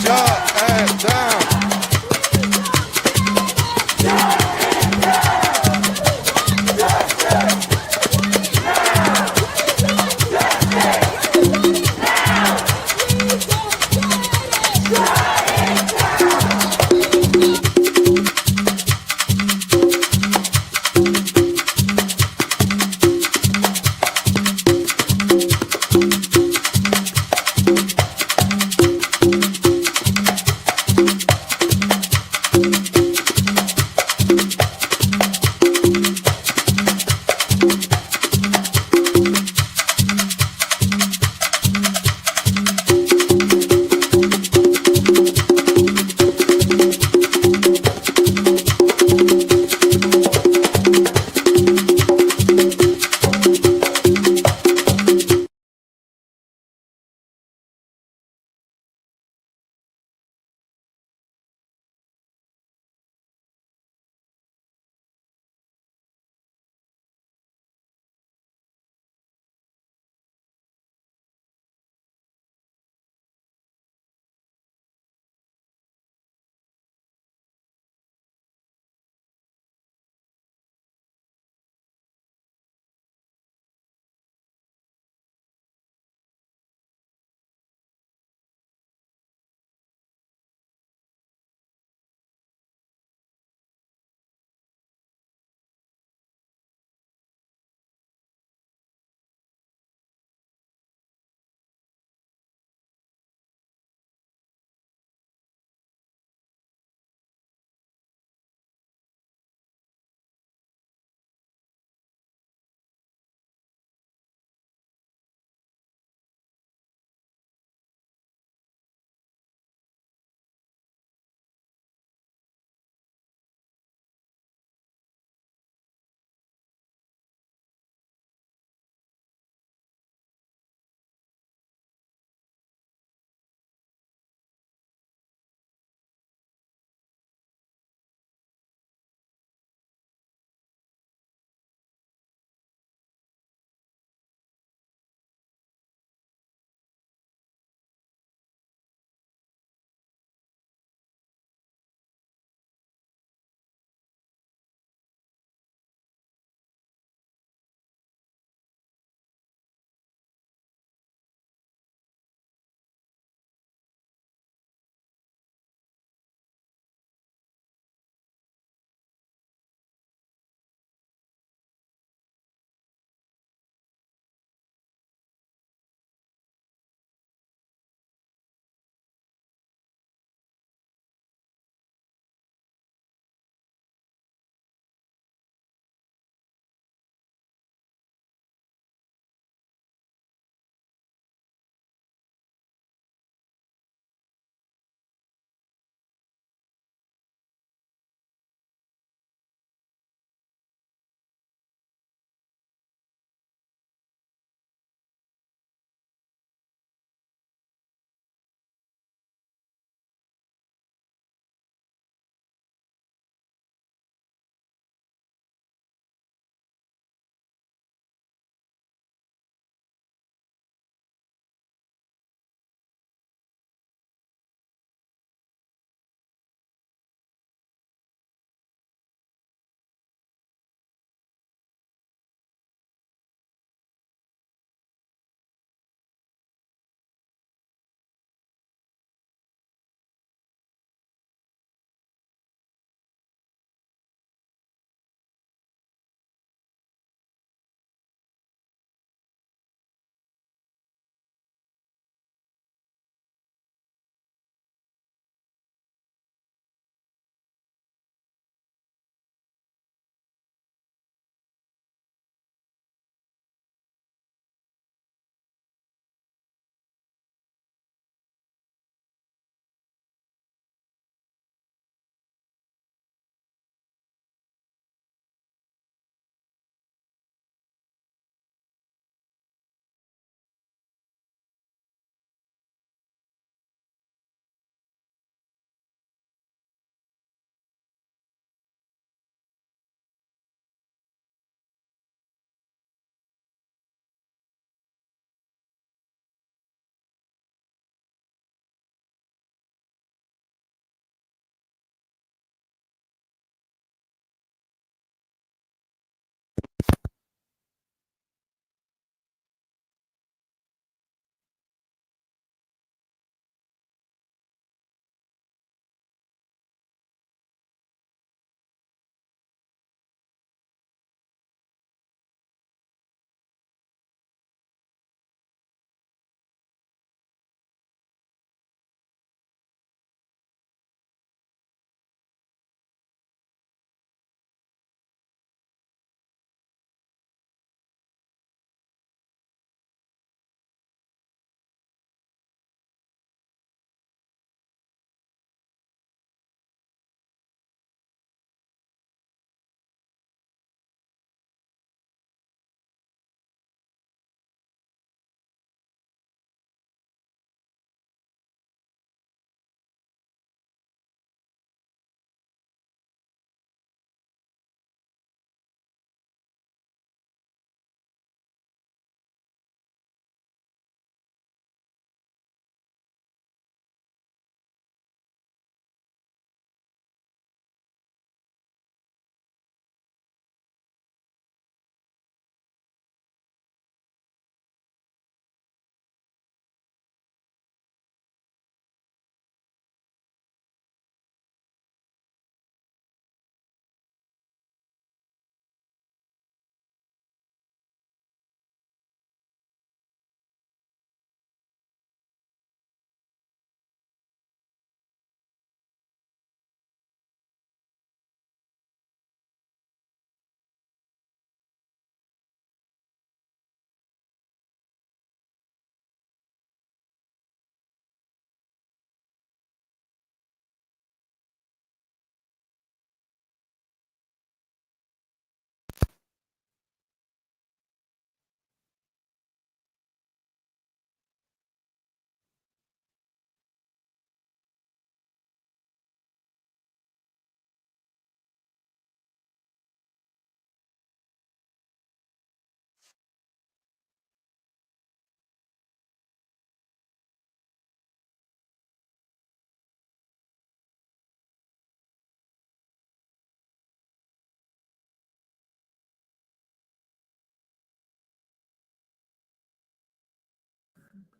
Shut it down.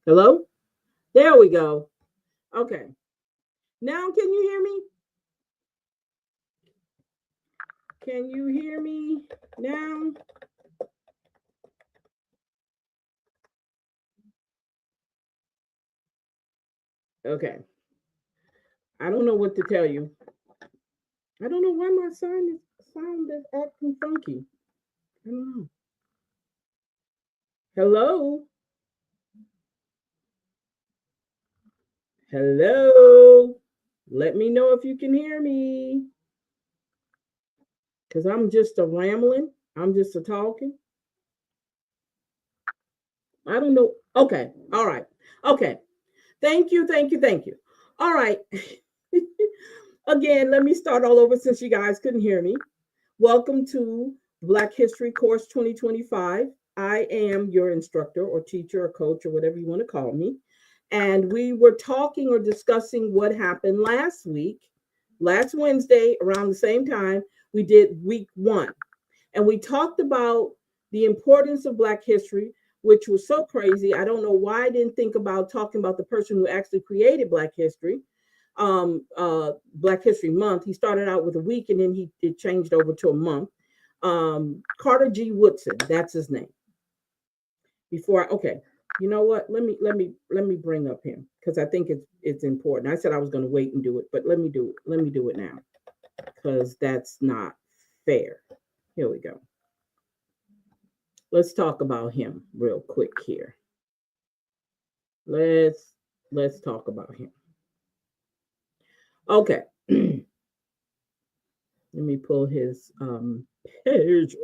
Hello? There we go. Okay. Now can you hear me? Can you hear me now? Okay. I don't know what to tell you. I don't know why my sound is acting funky. I don't know. Hello? Hello? Let me know if you can hear me. Because I'm just a rambling. I'm just a talking. I don't know. Okay. All right. Okay. Thank you. Thank you. Thank you. All right. Again, let me start all over since you guys couldn't hear me. Welcome to Black History Course 2025. I am your instructor or teacher or coach or whatever you want to call me. And we were talking or discussing what happened last week, last Wednesday, around the same time. We did week one. And we talked about the importance of Black history, which was so crazy. I don't know why I didn't think about talking about the person who actually created Black history, Black History Month. He started out with a week and then it changed over to a month. Carter G. Woodson, that's his name. Okay, you know what? Let me bring up him because I think it's important. I said I was going to wait and do it, but let me do it. Let me do it now because that's not fair. Here we go. Let's talk about him real quick here. Let's talk about him. Okay. Let me pull his page.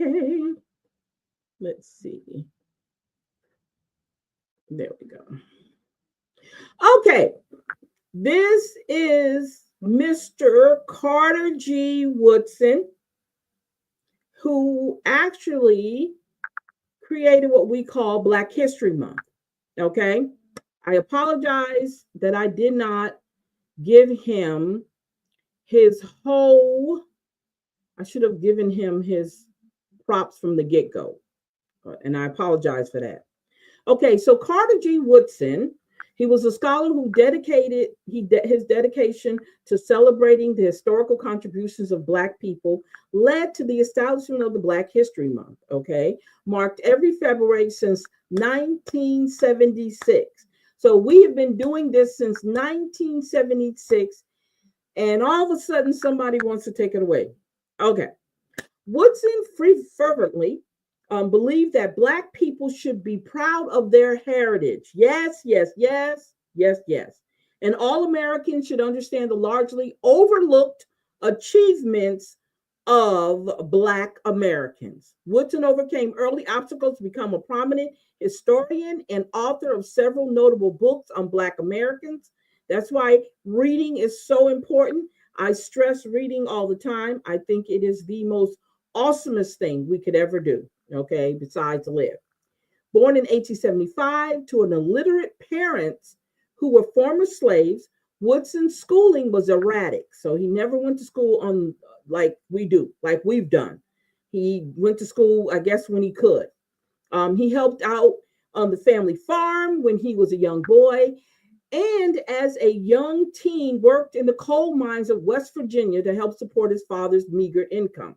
Okay. Let's see. There we go. Okay. This is Mr. Carter G. Woodson, who actually created what we call Black History Month. Okay. I apologize that I did not give him his whole, I should have given him his props from the get-go. And I apologize for that. Okay, so Carter G. Woodson, he was a scholar who dedicated his dedication to celebrating the historical contributions of Black people led to the establishment of the Black History Month, okay, marked every February since 1976. So we have been doing this since 1976, and all of a sudden somebody wants to take it away. Okay. Woodson fervently believed that Black people should be proud of their heritage. Yes, yes, yes, yes, yes. And all Americans should understand the largely overlooked achievements of Black Americans. Woodson overcame early obstacles to become a prominent historian and author of several notable books on Black Americans. That's why reading is so important. I stress reading all the time. I think it is the most awesomest thing we could ever do, okay, besides live. Born in 1875 to an illiterate parents who were former slaves, Woodson's schooling was erratic. So he never went to school on like we do, like we've done. He went to school, I guess, when he could. He helped out on the family farm when he was a young boy. And as a young teen, worked in the coal mines of West Virginia to help support his father's meager income.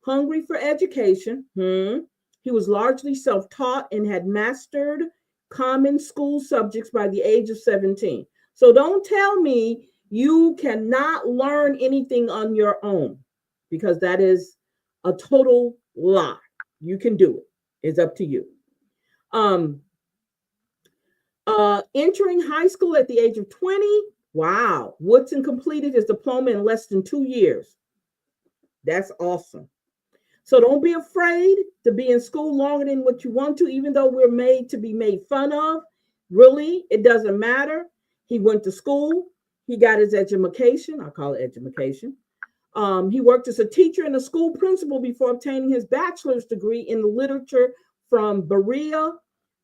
Hungry for education, he was largely self taught and had mastered common school subjects by the age of 17. So don't tell me you cannot learn anything on your own because that is a total lie. You can do it, it's up to you. Um, Entering high school at the age of 20, wow, Woodson completed his diploma in less than 2 years. That's awesome. So don't be afraid to be in school longer than what you want to, even though we're made to be made fun of. Really, it doesn't matter. He went to school. He got his education. I call it education. He worked as a teacher and a school principal before obtaining his bachelor's degree in literature from Berea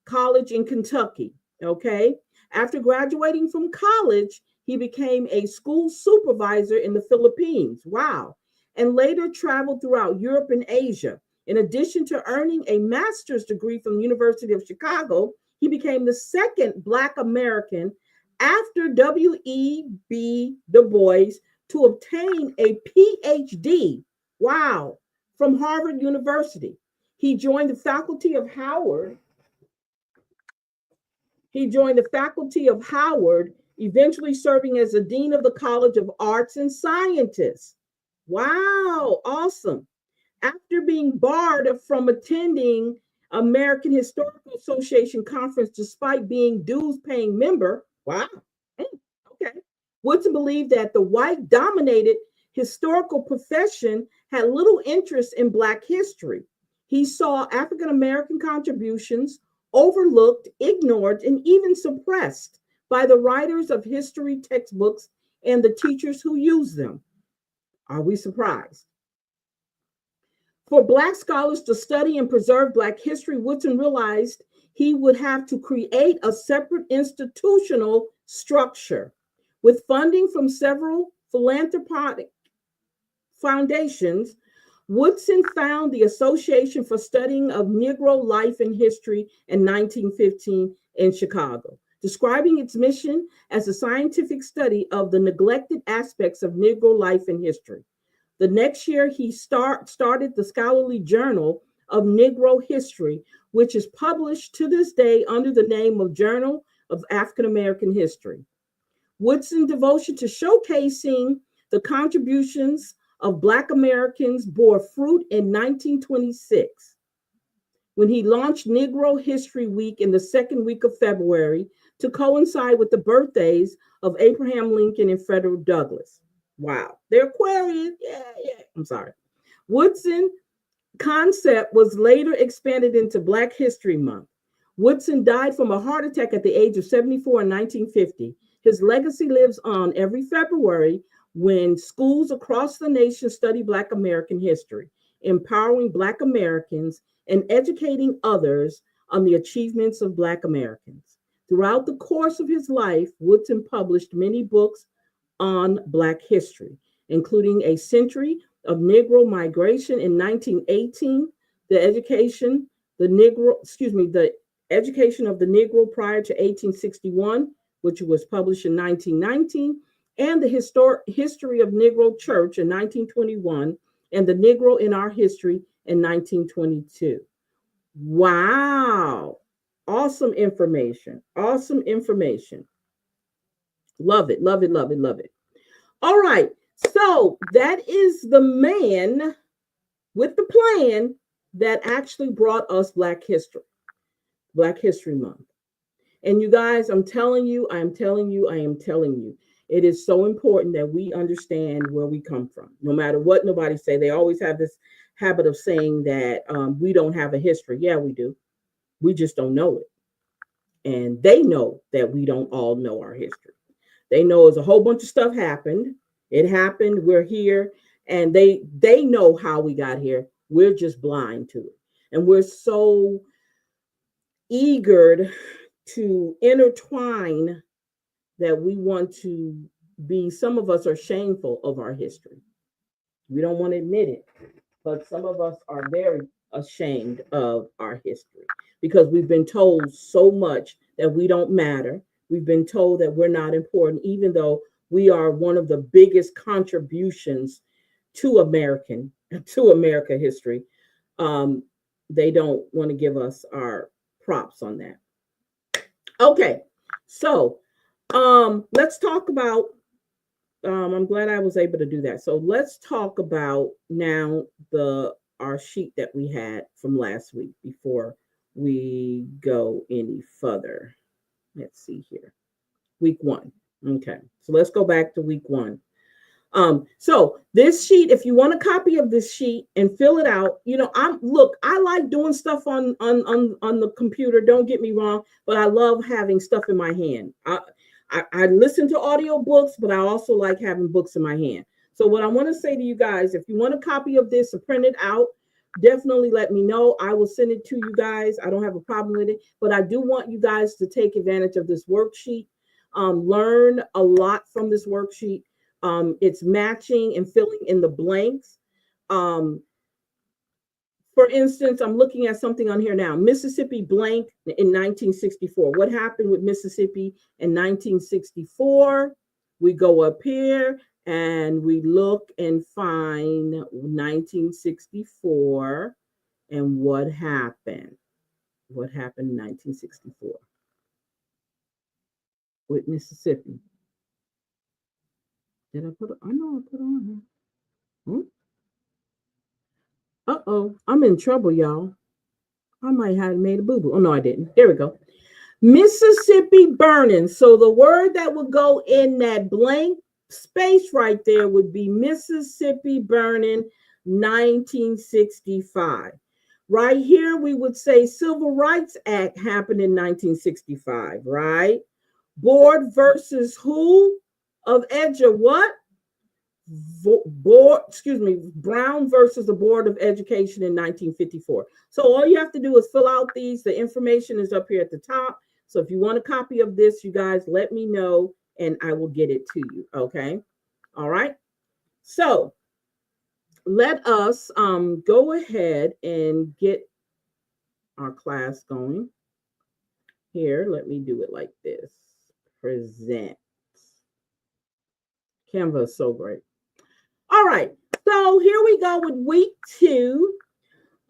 College in Kentucky. Okay. After graduating from college, he became a school supervisor in the Philippines. Wow. And later traveled throughout Europe and Asia. In addition to earning a master's degree from the University of Chicago, he became the second Black American after W.E.B. Du Bois to obtain a PhD. Wow, from Harvard University. He joined the faculty of Howard. Eventually serving as the dean of the College of Arts and Sciences. Wow, awesome. After being barred from attending American Historical Association conference despite being dues-paying member, wow, okay. Woodson believed that the white-dominated historical profession had little interest in Black history. He saw African American contributions overlooked, ignored, and even suppressed by the writers of history textbooks and the teachers who use them. Are we surprised? For Black scholars to study and preserve Black history, Woodson realized he would have to create a separate institutional structure. With funding from several philanthropic foundations, Woodson found the Association for Studying of Negro Life and History in 1915 in Chicago, describing its mission as a scientific study of the neglected aspects of Negro life and history. The next year, he started the scholarly Journal of Negro History, which is published to this day under the name of Journal of African American History. Woodson's devotion to showcasing the contributions of Black Americans bore fruit in 1926 when he launched Negro History Week in the second week of February to coincide with the birthdays of Abraham Lincoln and Frederick Douglass. Wow, they're Aquarius. Yeah. I'm sorry. Woodson's concept was later expanded into Black History Month. Woodson died from a heart attack at the age of 74 in 1950. His legacy lives on every February when schools across the nation study Black American history, empowering Black Americans and educating others on the achievements of Black Americans. Throughout the course of his life, Woodson published many books on Black history, including A Century of Negro Migration in 1918, the education of the Negro prior to 1861, which was published in 1919, and the History of Negro Church in 1921, and the Negro in Our History in 1922. Wow. Awesome information. Awesome information. Love it, love it, love it, love it. All right. So that is the man with the plan that actually brought us Black History Month. And you guys, I'm telling you, it is so important that we understand where we come from. No matter what nobody say, they always have this habit of saying that we don't have a history. Yeah, we do. We just don't know it. And they know that we don't all know our history. They know as a whole bunch of stuff happened. It happened. We're here. And they know how we got here. We're just blind to it. And we're so eager to intertwine that we want to be, some of us are shameful of our history. We don't want to admit it, but some of us are very ashamed of our history because we've been told so much that we don't matter. We've been told that we're not important, even though we are one of the biggest contributions to America history. They don't want to give us our props on that. Okay, so let's talk about, I'm glad I was able to do that. So let's talk about now our sheet that we had from last week before we go any further. Let's see here. Week 1. Okay, so let's go back to week 1. So this sheet, if you want a copy of this sheet and fill it out, I like doing stuff on the computer. Don't get me wrong, but I love having stuff in my hand. I listen to audiobooks, but I also like having books in my hand. So what I want to say to you guys, if you want a copy of this or print it out, definitely let me know. I will send it to you guys. I don't have a problem with it, but I do want you guys to take advantage of this worksheet. Learn a lot from this worksheet. It's matching and filling in the blanks. For For instance, I'm looking at something on here now. Mississippi blank in 1964. What happened with Mississippi in 1964? We go up here and we look and find 1964 and what happened. What happened in 1964 with Mississippi? Did I put it? I know I put it on here. Uh-oh, I'm in trouble, y'all. I might have made a boo-boo. Oh, no, I didn't. There we go. Mississippi burning. So the word that would go in that blank space right there would be Mississippi burning 1965. Right here, we would say Civil Rights Act happened in 1965, right? Board versus who of EDGE, what? Brown versus the Board of Education in 1954. So all you have to do is fill out these. The information is up here at the top. So if you want a copy of this, you guys let me know and I will get it to you. Okay. All right. So let us go ahead and get our class going. Here, let me do it like this. Present. Canva is so great. All right, so here we go with week 2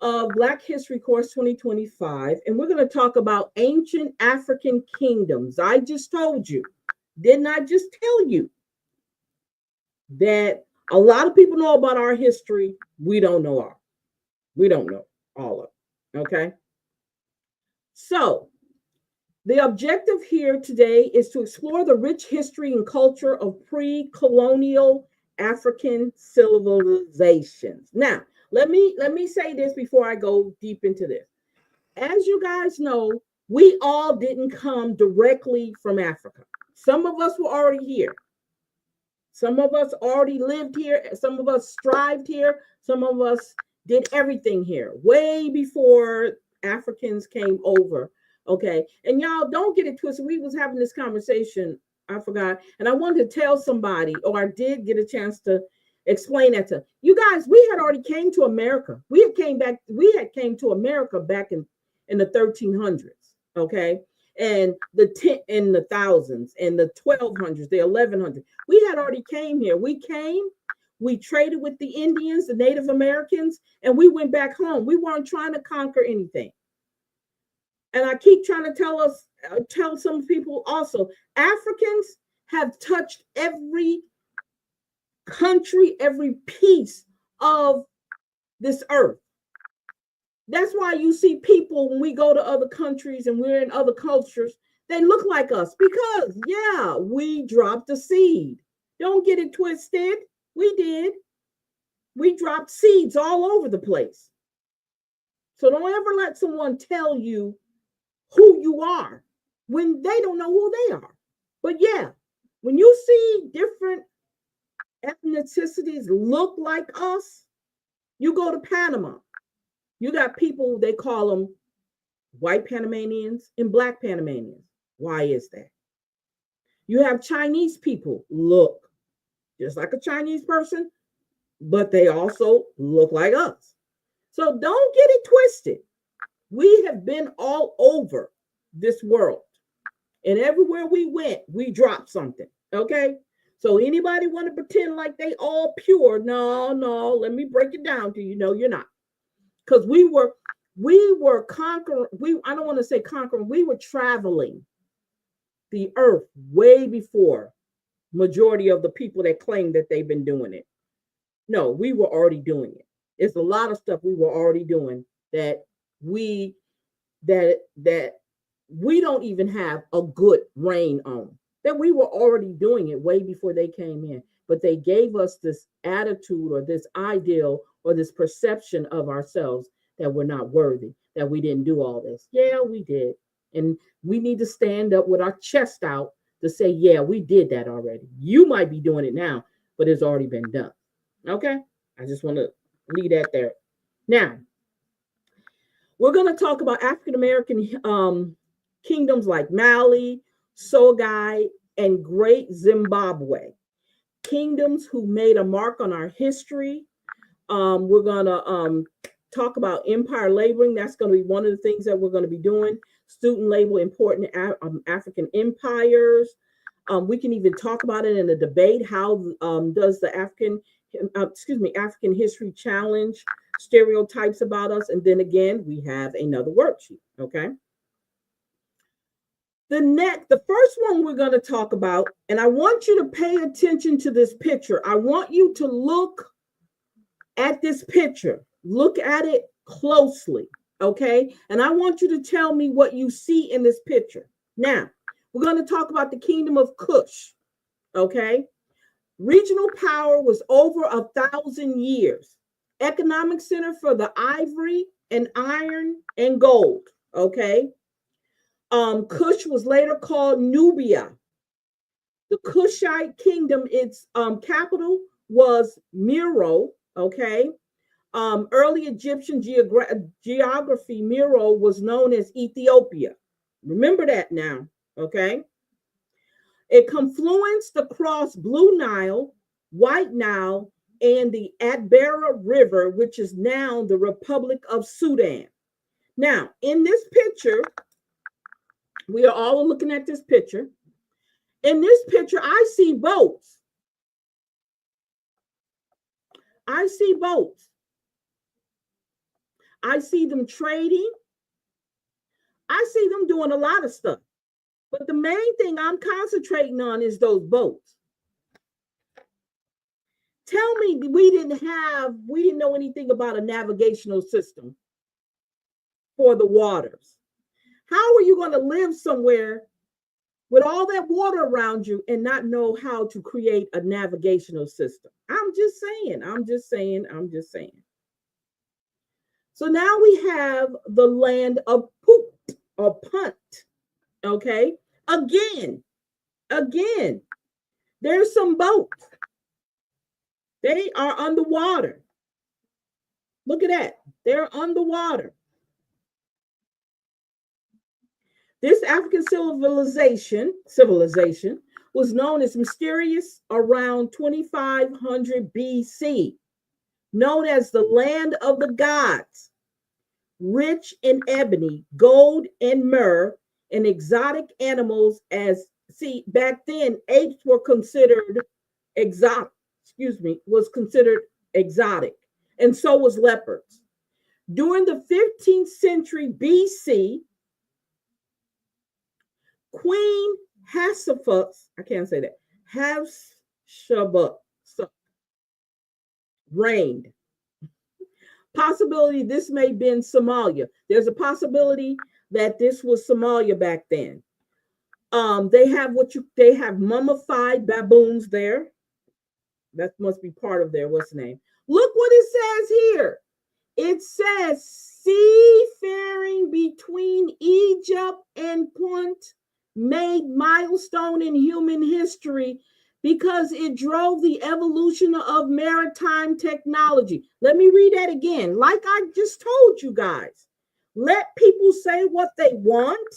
of Black History Course 2025, and we're going to talk about ancient African kingdoms. I just told you, didn't I just tell you that a lot of people know about our history? We don't know all of it, okay? So the objective here today is to explore the rich history and culture of pre-colonial African civilizations. Now, let me say this before I go deep into this. As you guys know, we all didn't come directly from Africa. Some of us were already here. Some of us already lived here. Some of us strived here. Some of us did everything here way before Africans came over. Okay. And y'all don't get it twisted. We was having this conversation. I forgot. And I wanted to tell somebody, or I did get a chance to explain that to you guys. We had already came to America. We had came to America back in the 1300s. Okay. And in the thousands and the 1200s, the 1100s. We had already came here. We came, we traded with the Indians, the Native Americans, and we went back home. We weren't trying to conquer anything. And I keep trying to tell some people also, Africans have touched every country, every piece of this earth. That's why you see people when we go to other countries and we're in other cultures, they look like us because, yeah, we dropped a seed. Don't get it twisted. We did. We dropped seeds all over the place. So don't ever let someone tell you who you are when they don't know who they are. But yeah, when you see different ethnicities look like us, you go to Panama. You got people, they call them white Panamanians and black Panamanians. Why is that? You have Chinese people look just like a Chinese person, but they also look like us. So don't get it twisted. We have been all over this world. And everywhere we went, we dropped something. Okay? So anybody want to pretend like they all pure? No, let me break it down to you. No, you're not. Because we were conquering, I don't want to say conquering, we were traveling the earth way before majority of the people that claim that they've been doing it. No, we were already doing it. It's a lot of stuff we were already doing that we don't even have a good reign on. That we were already doing it way before they came in. But they gave us this attitude or this ideal or this perception of ourselves that we're not worthy, that we didn't do all this. Yeah, we did. And we need to stand up with our chest out to say, yeah, we did that already. You might be doing it now, but it's already been done. Okay? I just want to leave that there. Now, we're going to talk about African-American kingdoms like Mali, Songhai, and Great Zimbabwe. Kingdoms who made a mark on our history. We're going to talk about empire labeling. That's going to be one of the things that we're going to be doing. Student label important African empires. We can even talk about it in a debate. How does the African History Challenge stereotypes about us? And then again, we have another worksheet. Okay. The first one we're going to talk about, and I want you to pay attention to this picture. I want you to look at this picture. Look at it closely, okay? And I want you to tell me what you see in this picture. Now, we're going to talk about the kingdom of Kush, okay? Regional power was over 1,000 years. Economic center for the ivory and iron and gold, okay? Kush was later called Nubia. The Kushite kingdom, its capital was Meroe, okay? Early Egyptian geography, Meroe was known as Ethiopia. Remember that now, okay? It confluenced across Blue Nile, White Nile, and the Atbara River, which is now the Republic of Sudan. Now, in this picture, we are all looking at this picture. In this picture, I see boats. I see boats. I see them trading. I see them doing a lot of stuff. But the main thing I'm concentrating on is those boats. Tell me we didn't know anything about a navigational system for the waters. How are you going to live somewhere with all that water around you and not know how to create a navigational system? I'm just saying. So now we have the land of Punt or Punt, okay? Again, there's some boats. They are underwater. Look at that. They're underwater. This African civilization was known as mysterious around 2500 BC, known as the land of the gods, rich in ebony, gold, and myrrh, and exotic animals. Back then, apes were considered exotic, and so was leopards. During the 15th century BC, Queen Hatshepsut reigned. Possibility this may have been Somalia. There's a possibility that this was Somalia back then. They have mummified baboons there. That must be part of their what's the name. Look what it says here. It says seafaring between Egypt and Punt made milestone in human history because it drove the evolution of maritime technology. Let me read that again. Like I just told you guys, let people say what they want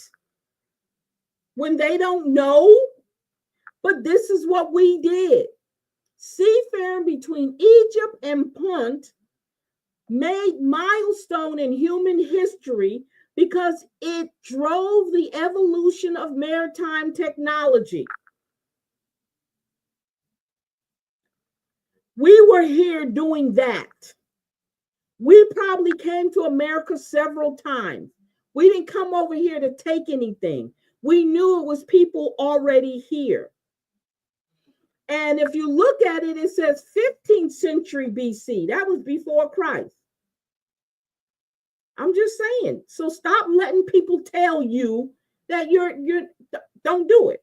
when they don't know, but this is what we did. Seafaring between Egypt and Punt made milestone in human history because it drove the evolution of maritime technology. We were here doing that. We probably came to America several times. We didn't come over here to take anything. We knew it was people already here. And if you look at it, it says 15th century BC. That was before Christ. I'm just saying. So stop letting people tell you that you're don't do it.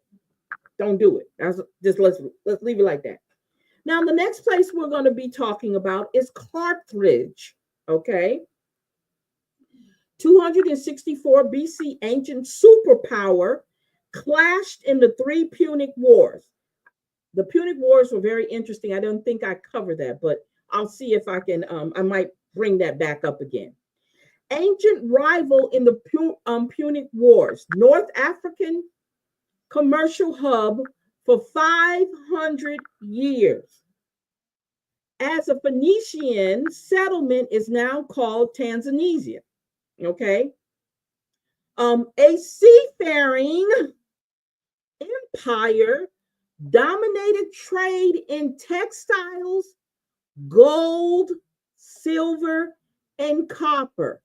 Don't do it. Let's leave it like that. Now, the next place we're going to be talking about is Carthage. Okay. 264 BC, ancient superpower clashed in the 3 Punic Wars. The Punic Wars were very interesting. I don't think I covered that, but I'll see if I can, I might bring that back up again. Ancient rival in the Punic Wars, North African commercial hub for 500 years. as a Phoenician settlement is now called Tanzania. Okay. A seafaring empire dominated trade in textiles, gold, silver, and copper.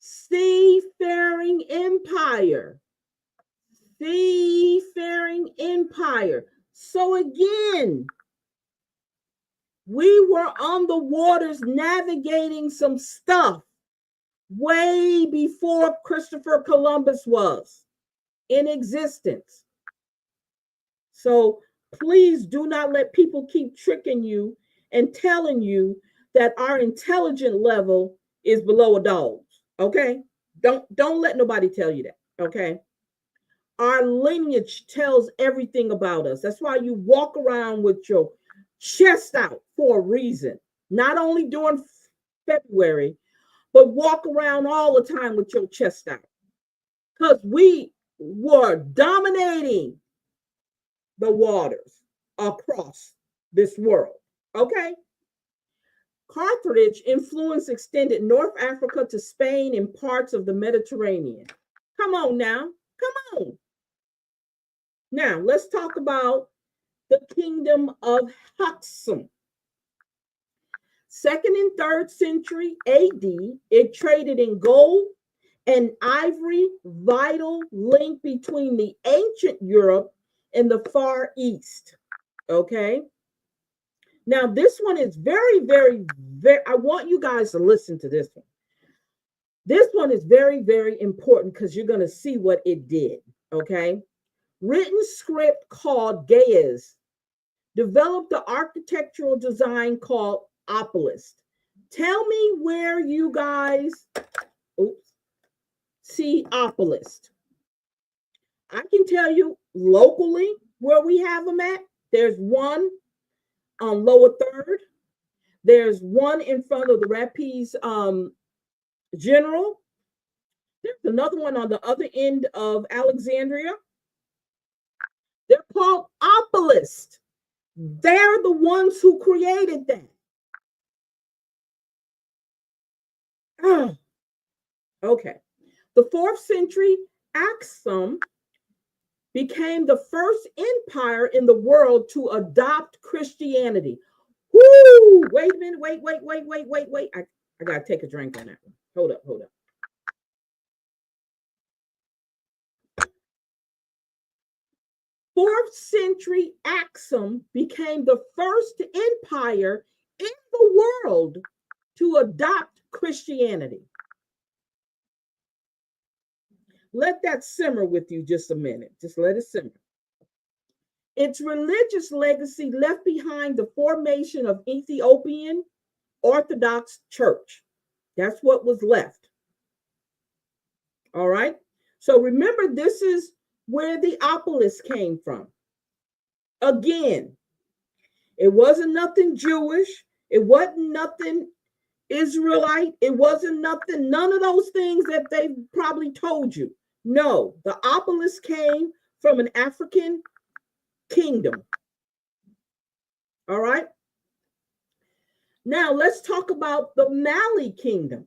Seafaring empire. Seafaring empire. So again, we were on the waters navigating some stuff way before Christopher Columbus was in existence. So please do not let people keep tricking you and telling you that our intelligence level is below a dog's. Okay? Don't let nobody tell you that. Okay? Our lineage tells everything about us. That's why you walk around with your chest out for a reason. Not only during February, but walk around all the time with your chest out. Because we were dominating the waters across this world. Okay? Carthage influence extended North Africa to Spain and parts of the Mediterranean. Come on now. Come on. Now, let's talk about the kingdom of Haksum. 2nd and 3rd century AD, it traded in gold and ivory, vital link between the ancient Europe and the Far East. Okay. Now, this one is very, I want you guys to listen to this one. This one is very, very important because you're going to see what it did. Okay. Written script called Ge'ez developed the architectural design called Obelisk. Tell me where you guys see Obelisk. I can tell you locally where we have them at. There's one on Lower 3rd. There's one in front of the Rapides General. There's another one on the other end of Alexandria. They're called Obelisks. They're the ones who created that. Okay. The 4th century Aksum became the first empire in the world to adopt Christianity. Woo! Wait a minute. Wait. I got to take a drink on that one. Hold up. 4th century Aksum became the first empire in the world to adopt Christianity. Let that simmer with you just a minute. Just let it simmer. Its religious legacy left behind the formation of Ethiopian Orthodox Church. That's what was left. All right. So remember, this is where the obelisk came from. Again, it wasn't nothing Jewish. It wasn't nothing Israelite. It wasn't nothing, none of those things that they probably told you. No, the obelisk came from an African kingdom. All right. Now let's talk about the Mali kingdom.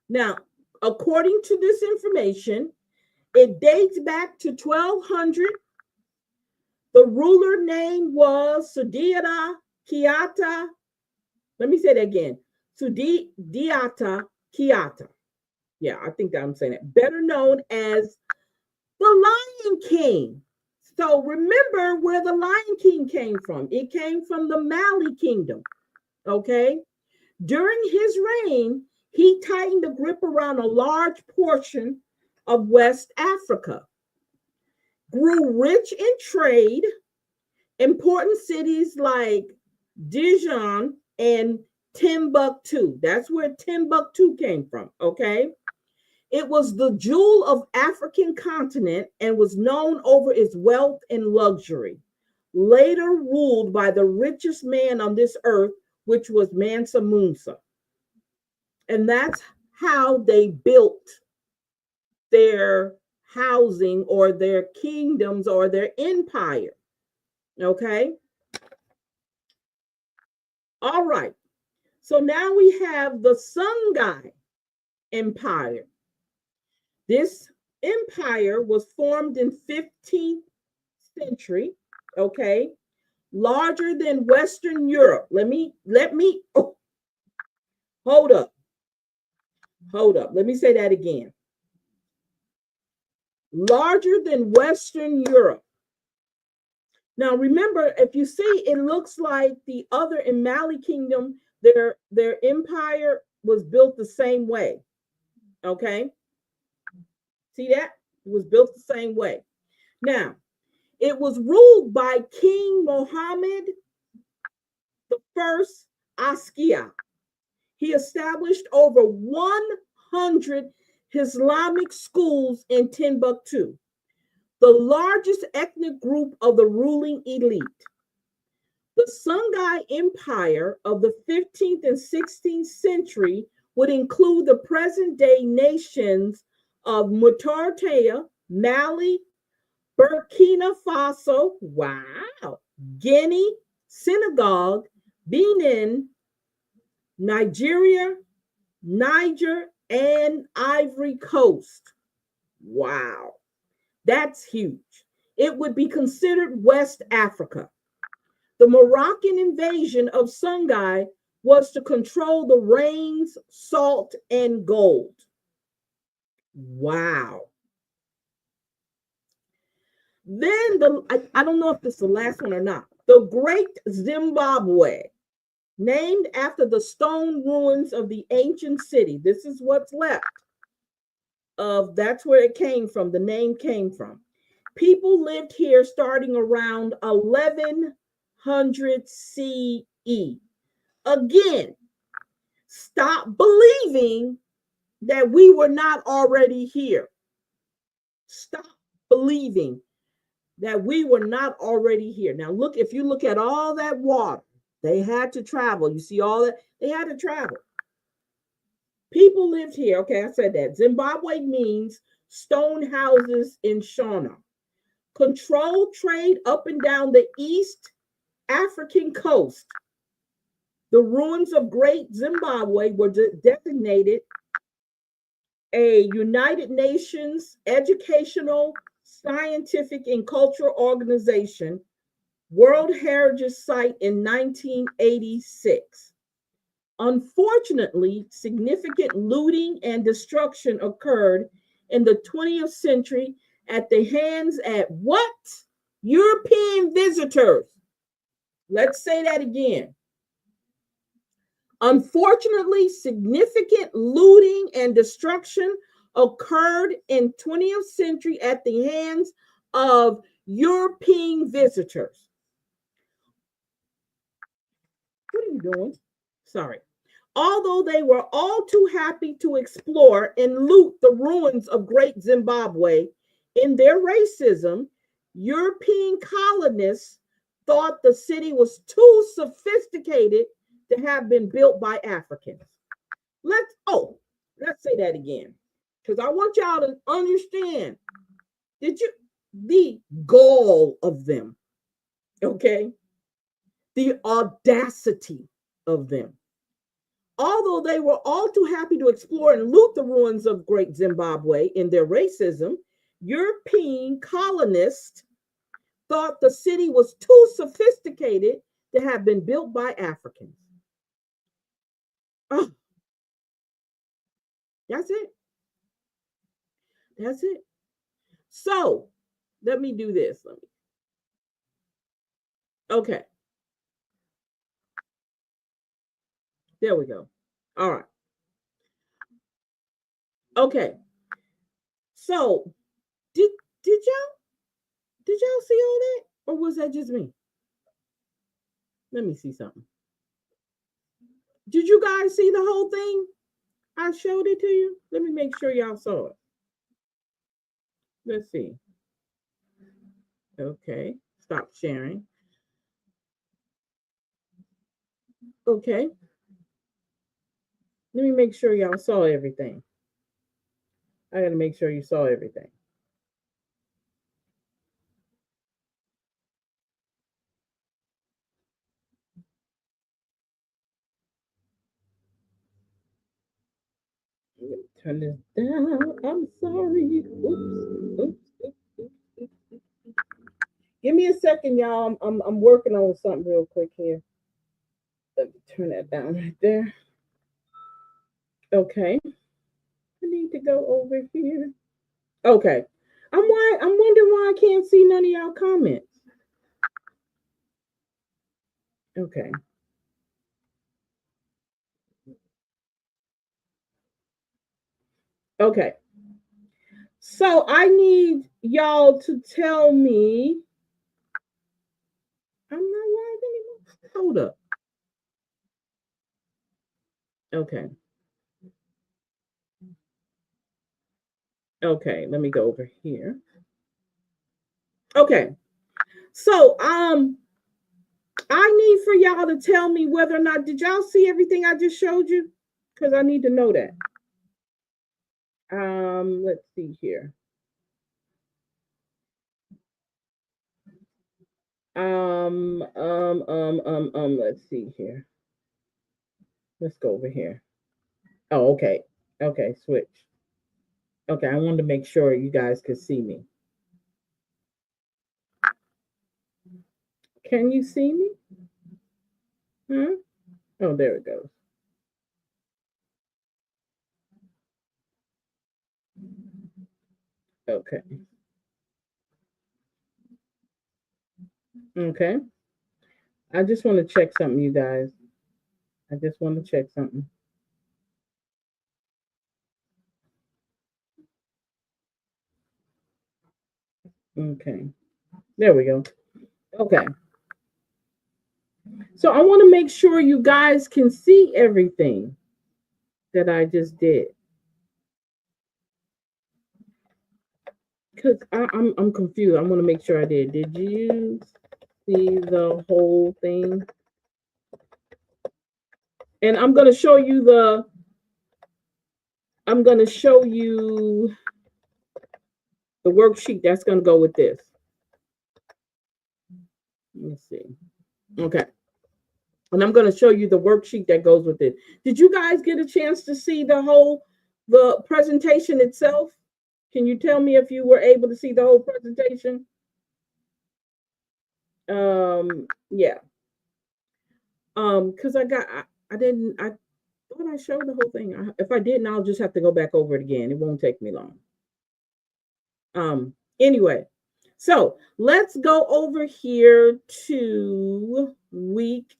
Now, according to this information, it dates back to 1200. The ruler name was Sudiata Kiata. Let me say that again. Sudiata Kiata. Yeah, I think that I'm saying it. Better known as the Lion King. So remember where the Lion King came from. It came from the Mali kingdom. Okay. During his reign, he tightened the grip around a large portion of West Africa, grew rich in trade. Important cities like Dijon and Timbuktu. That's where Timbuktu came from. Okay. It was the jewel of African continent and was known over its wealth and luxury. Later ruled by the richest man on this earth, which was Mansa Musa. And that's how they built their housing or their kingdoms or their empire. Okay. All right. So now we have the Songhai Empire. This empire was formed in 15th century, okay? Larger than Western Europe. Oh, hold up. Hold up. Let me say that again. Larger than Western Europe. Now remember, if you see, it looks like the other in Mali Kingdom, their empire was built the same way. Okay? See that? It was built the same way. Now, it was ruled by King Mohammed the First Askia. He established over 100 Islamic schools in Timbuktu, the largest ethnic group of the ruling elite. The Songhai Empire of the 15th and 16th century would include the present-day nations of Mauritania, Mali, Burkina Faso, wow, Guinea, Senegal, Benin, Nigeria, Niger, and Ivory Coast. Wow, that's huge. It would be considered West Africa. The Moroccan invasion of Songhai was to control the rains, salt, and gold. Wow. Then I don't know if this is the last one or not. The Great Zimbabwe, named after the stone ruins of the ancient city. This is what's left of, that's where it came from. The name came from. People lived here starting around 1100 CE. Again, stop believing that we were not already here. Stop believing that we were not already here. Now, look, if you look at all that water, they had to travel. You see all that? They had to travel. People lived here. Okay, I said that. Zimbabwe means stone houses in Shona. Controlled trade up and down the East African coast. The ruins of Great Zimbabwe were designated a United Nations educational, scientific, and cultural organization World Heritage Site in 1986. Unfortunately, significant looting and destruction occurred in the 20th century at the hands of what? European visitors. Let's say that again. Unfortunately, significant looting and destruction occurred in 20th century at the hands of European visitors. What are you doing? Sorry. Although they were all too happy to explore and loot the ruins of Great Zimbabwe, in their racism, European colonists thought the city was too sophisticated to have been built by Africans. Let's say that again, because I want y'all to understand. The gall of them, okay? The audacity of them. Although they were all too happy to explore and loot the ruins of Great Zimbabwe, in their racism, European colonists thought the city was too sophisticated to have been built by Africans. Oh, that's it. That's it. So let me do this. Okay. There we go. All right. Okay. So did y'all see all that? Or was that just me? Let me see something. Did you guys see the whole thing? I showed it to you. Let me make sure y'all saw it. Let's see. Okay. Stop sharing. Okay. Let me make sure y'all saw everything. I got to make sure you saw everything. turn this down. I'm sorry. Oops. Give me a second, y'all. I'm working on something real quick here. Let me turn that down right there. Okay. I need to go over here. Okay. I'm wondering why I can't see none of y'all comments. Okay. Okay. So I need y'all to tell me. I'm not live anymore. Hold up. Okay. Okay. Let me go over here. Okay. So I need for y'all to tell me whether or not did y'all see everything I just showed you? Because I need to know that. Let's see here. Let's see here. Let's go over here. Oh, okay. Okay, switch. Okay, I wanted to make sure you guys could see me. Can you see me? Huh? Oh, there it goes. Okay. Okay. I just want to check something, you guys. I just want to check something. Okay. There we go. Okay. So I want to make sure you guys can see everything that I just did. Because I'm confused. I want to make sure I did. Did you see the whole thing? And I'm going to show you the worksheet that's going to go with this. Let me see. Okay. And I'm going to show you the worksheet that goes with it. Did you guys get a chance to see the presentation itself? Can you tell me if you were able to see the whole presentation? Yeah. Because I thought I showed the whole thing. If I didn't, I'll just have to go back over it again. It won't take me long. Anyway, so let's go over here to week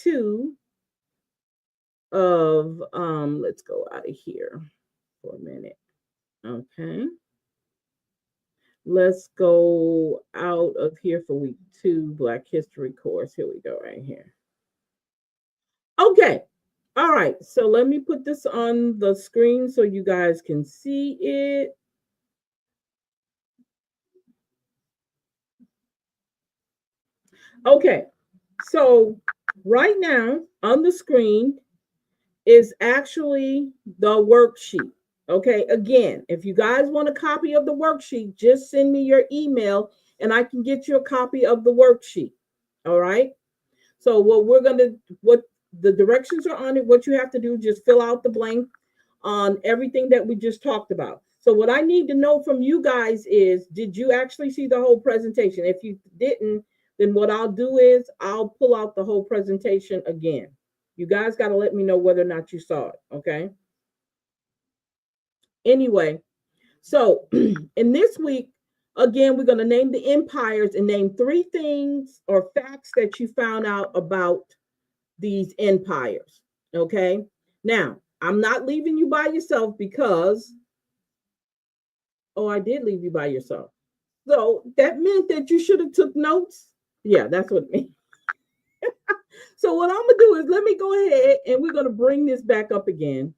2 of let's go out of here for a minute. Okay. Let's go out of here for week 2 Black History course. Here we go right here. Okay. All right. So let me put this on the screen so you guys can see it. Okay. So right now on the screen is actually the worksheet. Okay, again, if you guys want a copy of the worksheet, just send me your email and I can get you a copy of the worksheet. All right. So what the directions are on it, what you have to do, just fill out the blank on everything that we just talked about. So what I need to know from you guys is, did you actually see the whole presentation? If you didn't, then what I'll do is I'll pull out the whole presentation again. You guys got to let me know whether or not you saw it, okay? Anyway, so in this week, again, we're going to name the empires and name 3 things or facts that you found out about these empires, okay? Now, I'm not leaving you by yourself because, oh, I did leave you by yourself. So that meant that you should have took notes. Yeah, that's what it means. So what I'm going to do is let me go ahead and we're going to bring this back up again.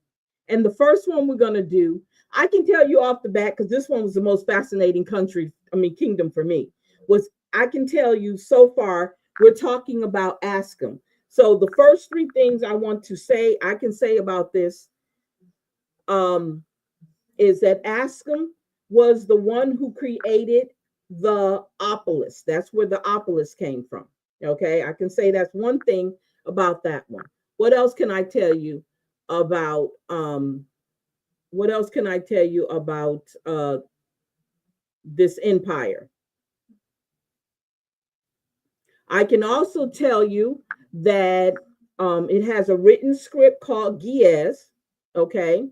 And the first one we're going to do, I can tell you off the bat, because this one was the most fascinating kingdom for me, was I can tell you so far, we're talking about Ascom. So the first 3 things I want to say, I can say about this, is that Ascom was the one who created the Opolis. That's where the Opolis came from. Okay, I can say that's one thing about that one. What else can I tell you about what else can I tell you about this empire? I can also tell you that it has a written script called Gies. Okay.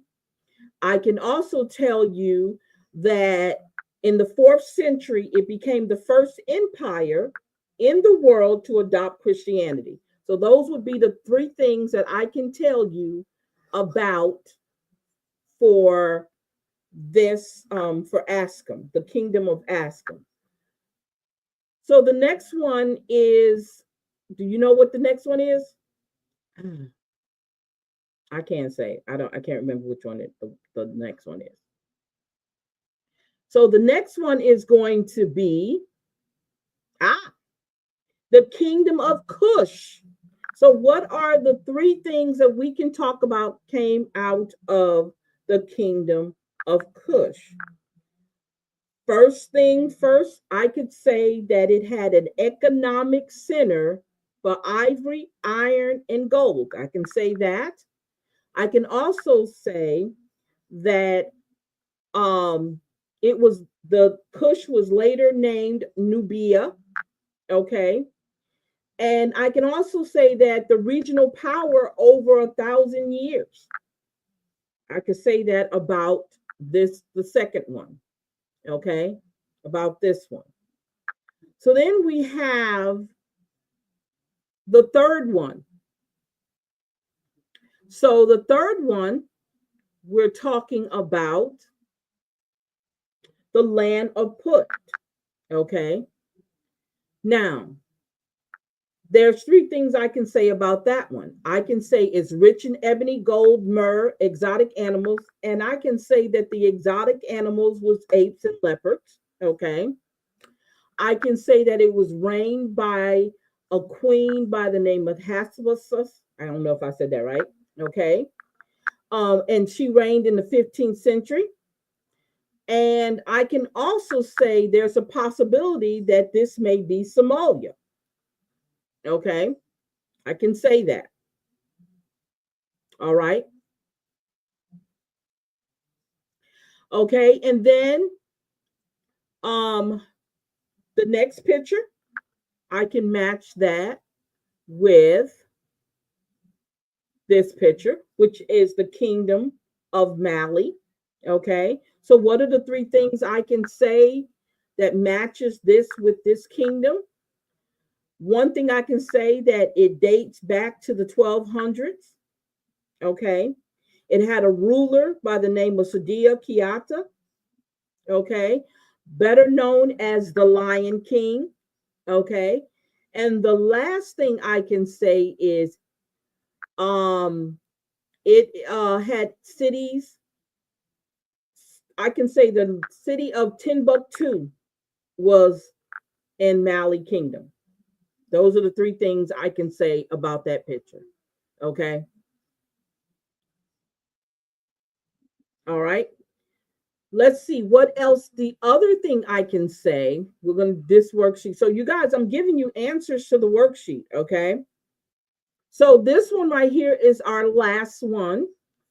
I can also tell you that in the 4th century, it became the first empire in the world to adopt Christianity. So those would be the 3 things that I can tell you about for this, for Ascom, the kingdom of Ascom. So the next one is, do you know what the next one is? I can't say. I can't remember which one the next one is. So the next one is going to be the kingdom of Cush. So what are the 3 things that we can talk about came out of the kingdom of Cush? First thing first, I could say that it had an economic center for ivory, iron, and gold. I can say that. I can also say that it was the Kush was later named Nubia. Okay. And I can also say that the regional power over 1,000 years. I could say that about this, the second one. Okay. About this one. So then we have the third one. So the third one, we're talking about the land of Put. Okay. Now, there's 3 things I can say about that one. I can say it's rich in ebony, gold, myrrh, exotic animals, and I can say that the exotic animals was apes and leopards. Okay. I can say that it was reigned by a queen by the name of Hatshepsut. I don't know if I said that right. Okay. And she reigned in the 15th century. And I can also say there's a possibility that this may be Somalia. Okay. I can say that. All right. Okay. And then the next picture, I can match that with this picture, which is the kingdom of Mali. Okay. So what are the 3 things I can say that matches this with this kingdom? One thing I can say that it dates back to the 1200s. Okay. It had a ruler by the name of Sadia Kiata. Okay. Better known as the Lion King. Okay. And the last thing I can say is it had cities. I can say the city of Timbuktu was in Mali Kingdom. Those are the 3 things I can say about that picture. Okay. All right. Let's see what else. The other thing I can say, we're going to this worksheet. So you guys, I'm giving you answers to the worksheet. Okay. So this one right here is our last one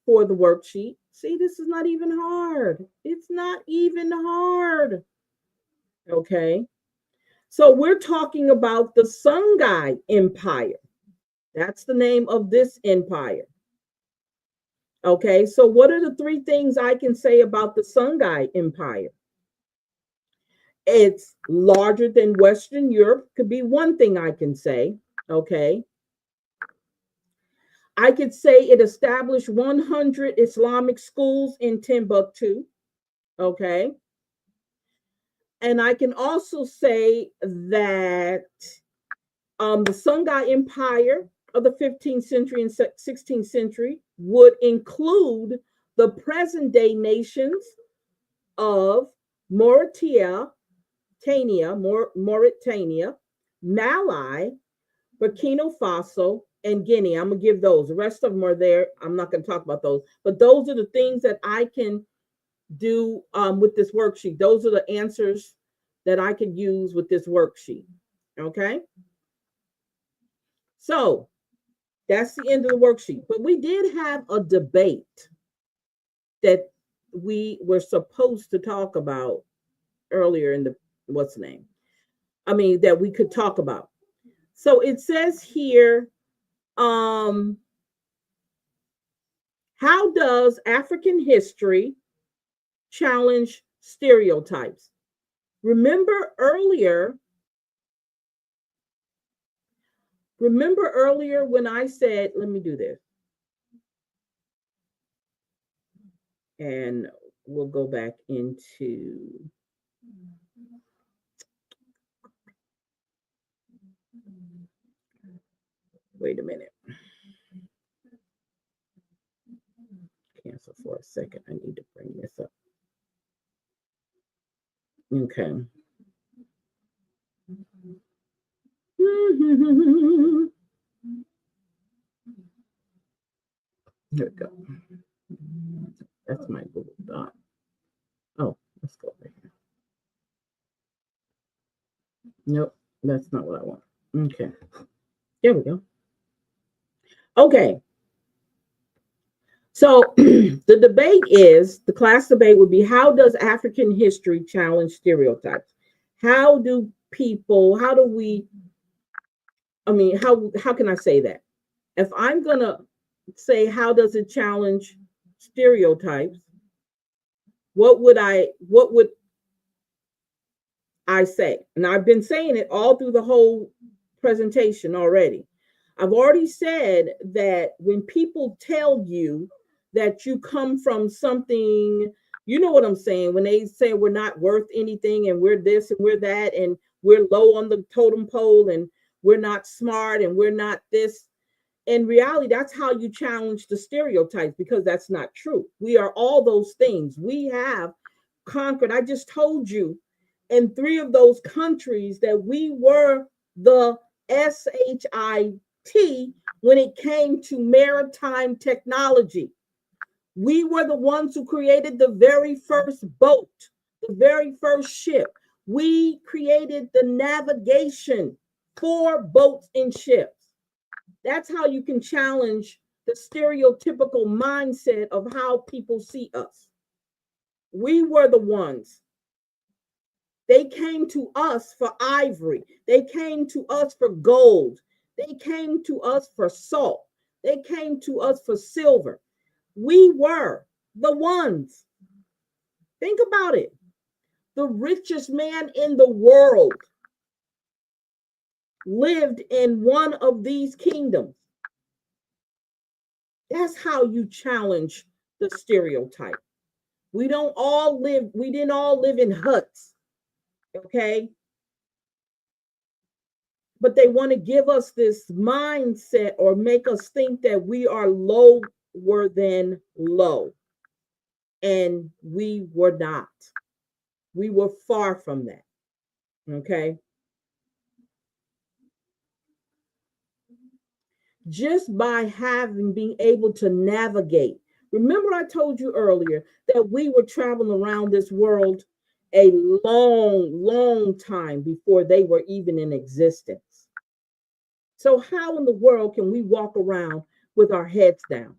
for the worksheet. See, this is not even hard. It's not even hard. Okay. So we're talking about the Songhai Empire. That's the name of this empire. Okay. So what are the 3 things I can say about the Songhai Empire? It's larger than Western Europe, could be one thing I can say. Okay. I could say it established 100 Islamic schools in Timbuktu. Okay. And I can also say that the Songhai Empire of the 15th century and 16th century would include the present day nations of Mauritania, Mali, Burkina Faso, and Guinea. I'm going to give those. The rest of them are there. I'm not going to talk about those. But those are the things that I can do with this worksheet. Those are the answers that I could use with this worksheet. Okay. So that's the end of the worksheet. But we did have a debate that we were supposed to talk about earlier in the what's the name? I mean, that we could talk about. So it says here, um, how does African history challenge stereotypes? Remember earlier, remember earlier when I said, let me do this. And we'll go back into wait a minute. Cancel for a second. I need to bring this up. Okay. Here we go. That's my Google Doc. Oh, let's go over here. Nope, that's not what I want. Okay. There we go. Okay. So the debate is the class debate would be, how does African history challenge stereotypes? How do people, how do we, I mean, how can I say that? If I'm gonna say how does it challenge stereotypes, what would I say? And I've been saying it all through the whole presentation already. I've already said that when people tell you that you come from something, you know what I'm saying, when they say we're not worth anything and we're this and we're that and we're low on the totem pole and we're not smart and we're not this. In reality, that's how you challenge the stereotypes, because that's not true. We are all those things. We have conquered. I just told you in 3 of those countries that we were the SHIT when it came to maritime technology. We were the ones who created the very first boat, the very first ship. We created the navigation for boats and ships. That's how you can challenge the stereotypical mindset of how people see us. We were the ones. They came to us for ivory. They came to us for gold. They came to us for salt. They came to us for silver. We were the ones. Think about it. The richest man in the world lived in one of these kingdoms. That's how you challenge the stereotype. We didn't all live in huts, okay? But they want to give us this mindset or make us think that we are lower than low. And we were not. We were far from that, okay? Just by being able to navigate. Remember, I told you earlier that we were traveling around this world a long, long time before they were even in existence. So, how in the world can we walk around with our heads down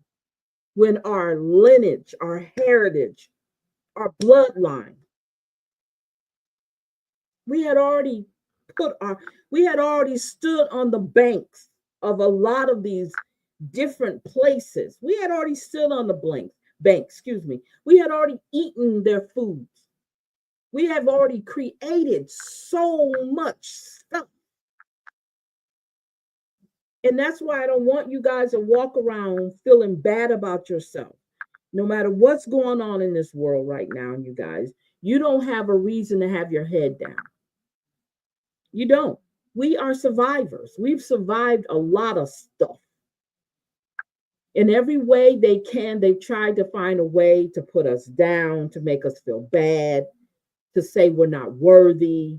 when our lineage, our heritage, our bloodline, we had already we had already stood on the banks of a lot of these different places. We had already stood on the bank, excuse me. We had already eaten their foods. We have already created so much stuff. And that's why I don't want you guys to walk around feeling bad about yourself. No matter what's going on in this world right now, you guys, you don't have a reason to have your head down. You don't. We are survivors. We've survived a lot of stuff. In every way they can, they've tried to find a way to put us down, to make us feel bad, to say we're not worthy.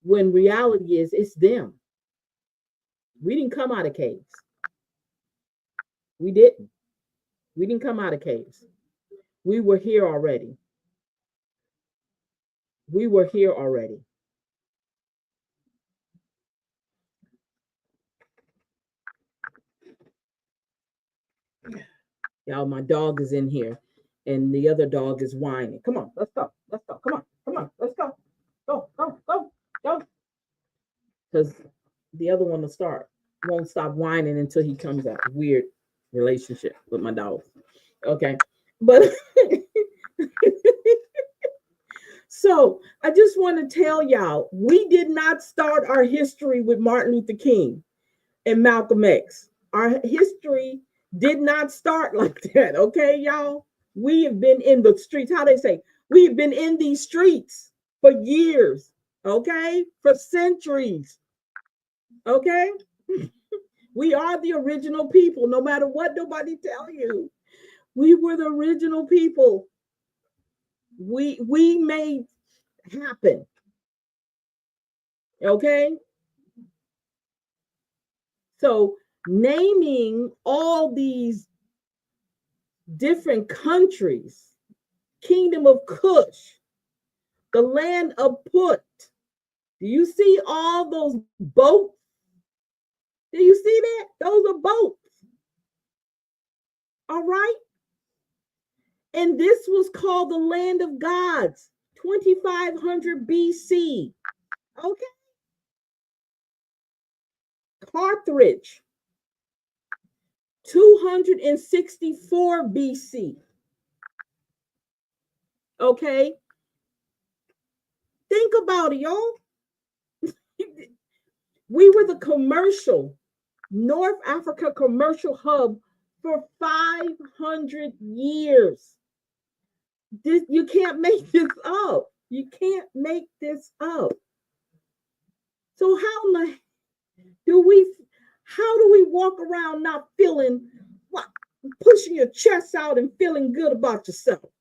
When reality is, it's them. We didn't come out of caves. We didn't. We didn't come out of caves. We were here already. We were here already. Y'all, my dog is in here and the other dog is whining. Come on, let's go. Let's go. Come on. Come on. Let's go. Go, go, go, go. Because the other one won't stop whining until he comes out. Weird relationship with my dog. Okay. But so I just want to tell y'all, we did not start our history with Martin Luther King and Malcolm X. Our history did not start like that. Okay, y'all? We have been in the streets. How they say? We have been in these streets for years. Okay? For centuries. Okay? We are the original people, no matter what nobody tell you. We were the original people. We made happen. Okay? So naming all these different countries, Kingdom of Kush, the land of Put. Do you see all those boats? Do you see that? Those are boats. All right. And this was called the land of gods, 2500 BC. Okay. Carthage, 264 BC. Okay. Think about it, y'all. We were the commercial, North Africa commercial hub for 500 years. You can't make this up. You can't make this up. So how do we walk around not feeling, pushing your chest out and feeling good about yourself?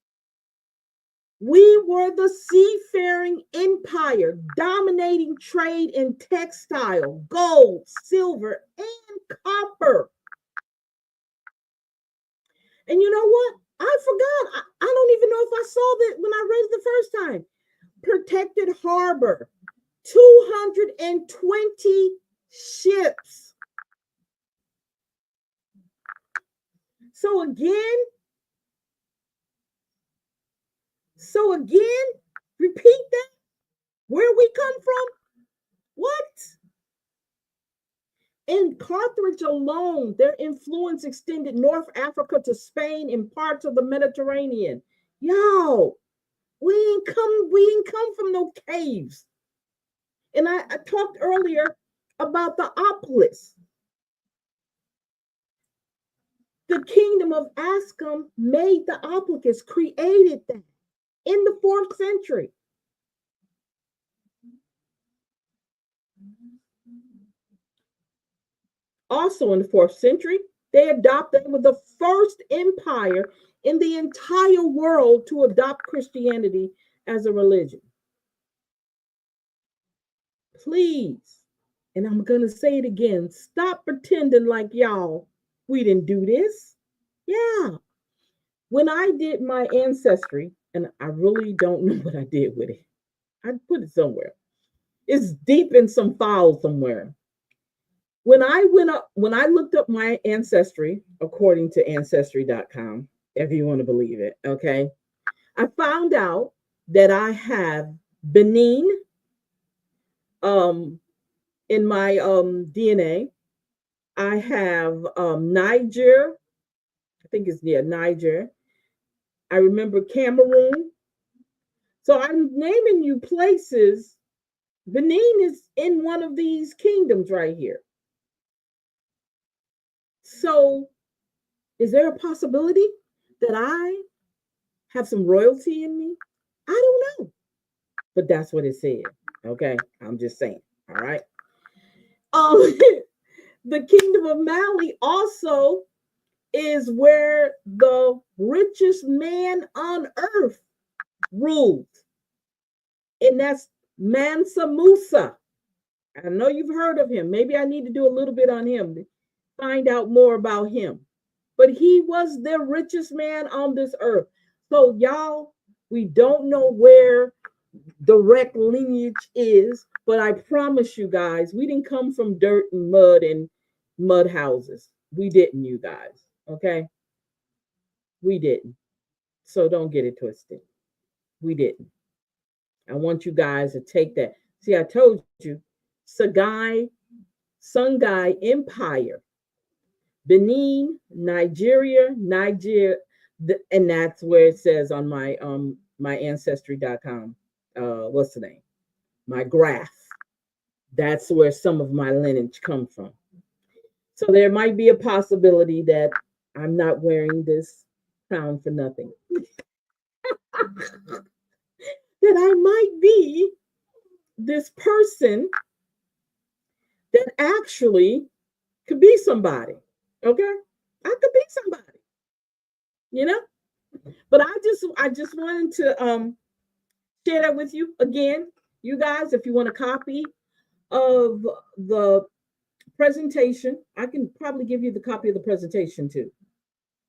We were the seafaring empire, dominating trade in textile, gold, silver, and copper. And you know what? I forgot. I don't even know if I saw that when I read it the first time. Protected harbor, 220 ships. So again, repeat that. Where we come from? What? In Carthage alone, their influence extended North Africa to Spain and parts of the Mediterranean. Yo, we ain't come from no caves. And I talked earlier about the Opolis. The kingdom of Ascom made the Opolis, created that in the 4th century. Also in the 4th century, they were the first empire in the entire world to adopt Christianity as a religion. Please, and I'm going to say it again, stop pretending like y'all, we didn't do this. Yeah. When I did my ancestry, and I really don't know what I did with it. I put it somewhere. It's deep in some file somewhere. When I looked up my ancestry, according to ancestry.com, if you want to believe it, okay, I found out that I have Benin in my DNA. I have Niger. I think it's Niger. I remember Cameroon. So I'm naming you places. Benin is in one of these kingdoms right here. So is there a possibility that I have some royalty in me? I don't know. But that's what it said. Okay. I'm just saying. All right. The kingdom of Mali also is where the richest man on earth ruled. And that's Mansa Musa. I know you've heard of him. Maybe I need to do a little bit on him to find out more about him. But he was the richest man on this earth. So y'all, we don't know where direct lineage is, but I promise you guys, we didn't come from dirt and mud houses. We didn't, you guys. Okay? We didn't. So don't get it twisted. We didn't. I want you guys to take that. See, I told you, Songhai Empire, Benin, Nigeria, and that's where it says on my ancestry.com. What's the name? My graph. That's where some of my lineage come from. So there might be a possibility that I'm not wearing this crown for nothing. That I might be this person that actually could be somebody. Okay? I could be somebody, you know? But I just wanted to share that with you again. You guys, if you want a copy of the presentation, I can probably give you the copy of the presentation too.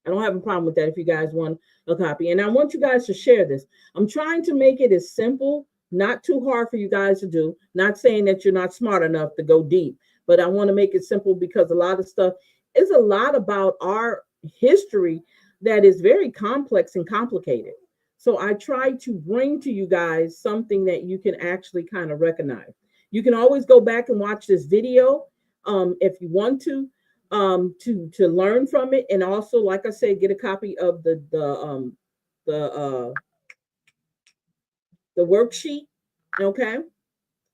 I don't have a problem with that if you guys want a copy. And I want you guys to share this. I'm trying to make it as simple, not too hard for you guys to do. Not saying that you're not smart enough to go deep, but I want to make it simple because a lot of stuff is a lot about our history that is very complex and complicated. So I try to bring to you guys something that you can actually kind of recognize. You can always go back and watch this video if you want to learn from it, and also, like I said, get a copy of the uh the worksheet. Okay.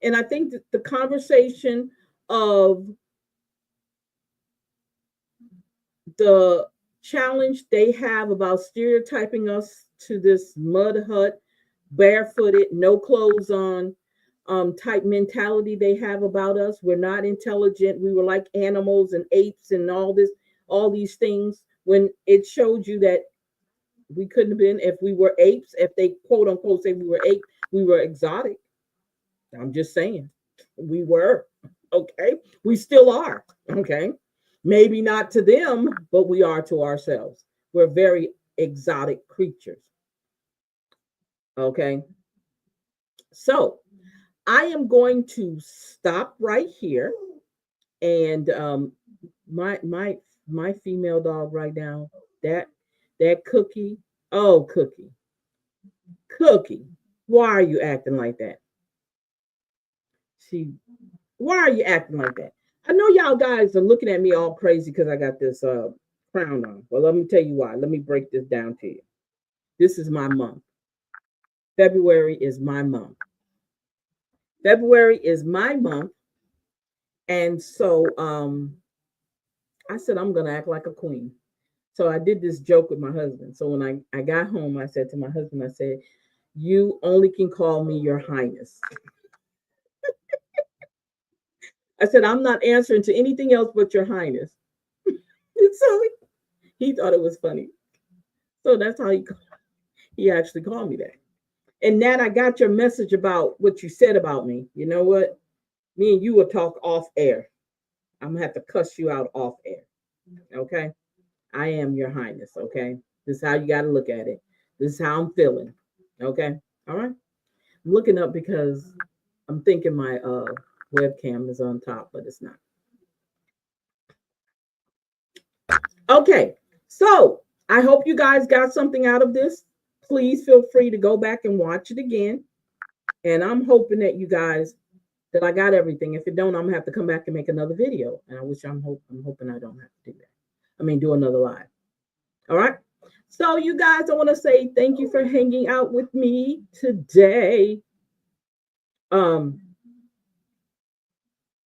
And I think that the conversation of the challenge they have about stereotyping us to this mud hut, barefooted, no clothes on, type mentality they have about us. We're not intelligent. We were like animals and apes and all these things. When it showed you that we couldn't have been, if we were apes, if they quote unquote say we were ape, we were exotic. I'm just saying, we were. Okay, we still are. Okay, maybe not to them, but we are to ourselves. We're very exotic creatures. Okay, so I am going to stop right here, and my female dog right now, that Cookie, oh Cookie, why are you acting like that? She, why are you acting like that? I know y'all guys are looking at me all crazy because I got this crown on. Well, let me tell you why. Let me break this down to you. This is my month. February is my month. February is my month. And so I said I'm gonna act like a queen. So I did this joke with my husband. So when I got home, I said to my husband, I said, you only can call me your highness. I said, I'm not answering to anything else but your highness. And so he thought it was funny. So that's how he actually called me that. And Nat, I got your message about what you said about me. You know what? Me and you will talk off air. I'm gonna have to cuss you out off air. Okay? I am your highness. Okay? This is how you gotta look at it. This is how I'm feeling. Okay? All right. I'm looking up because I'm thinking my webcam is on top, but it's not. Okay. So I hope you guys got something out of this. Please feel free to go back and watch it again. And I'm hoping that you guys that I got everything. If it don't, I'm gonna have to come back and make another video. And I'm hoping I don't have to do that. I mean, do another live. All right. So you guys, I want to say thank you for hanging out with me today.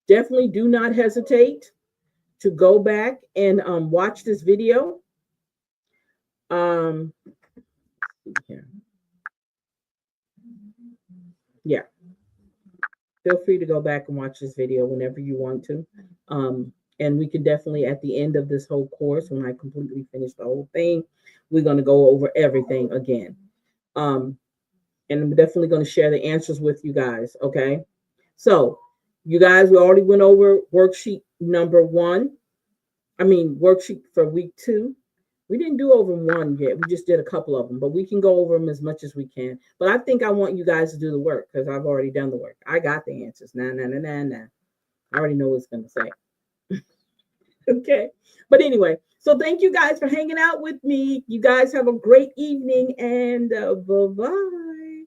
Definitely do not hesitate to go back and watch this video. Yeah. Feel free to go back and watch this video whenever you want to. And we can definitely, at the end of this whole course, when I completely finish the whole thing, we're going to go over everything again. And I'm definitely going to share the answers with you guys. Okay. So you guys, we already went over worksheet number 1. I mean, worksheet for week 2. We didn't do over 1 yet. We just did a couple of them, but we can go over them as much as we can. But I think I want you guys to do the work because I've already done the work. I got the answers. Nah. I already know what it's going to say. Okay. But anyway, so thank you guys for hanging out with me. You guys have a great evening and bye bye.